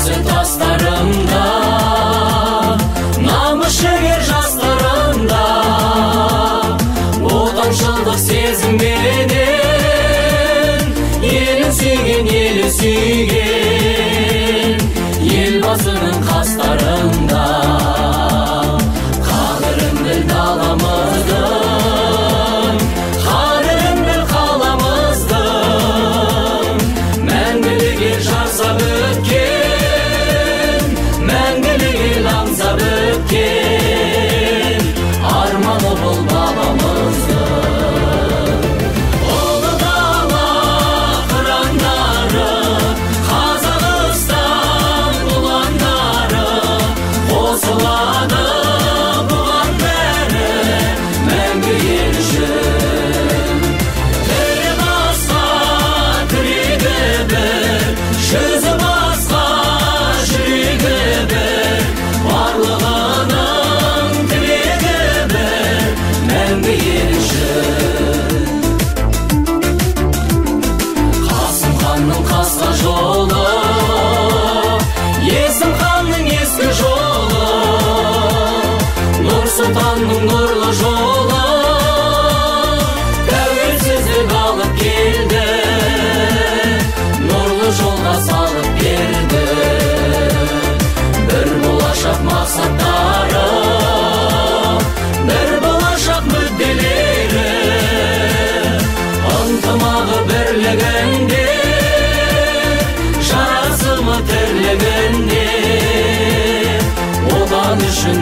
көзі тастарымда, намыс жігер жастарымда, отаншылдық сезімменен елін сүйген елбасының қастарында. Қадірін біл даламыздың, қадірін біл қаламыздың, мәңгілік ел жарсап өткен, мәңгілік ел аңсап өткен, арманы бұл бабамыздың. Ұлы дала қырандары, Қазақстан ұландары, қосылады бұған бәрі мәңгі ел үшін. Тілі басқа, тірегі бір, жүзі басқа, жүрегі бір, барлығының тілегі бір, мәңгі ел үшін. Қасым ханның қасқа жолы, Есім ханның ескі жолы, Нұр Сұлтанның нұрлы жолы, тәуелсіздік алып келді, нұрлы жолға салып берді. Бір болашақ мақсаттары, бір болашақ мүдделері, ынтымағы бірлігінде, жарасымы тірлігінде, отан үшін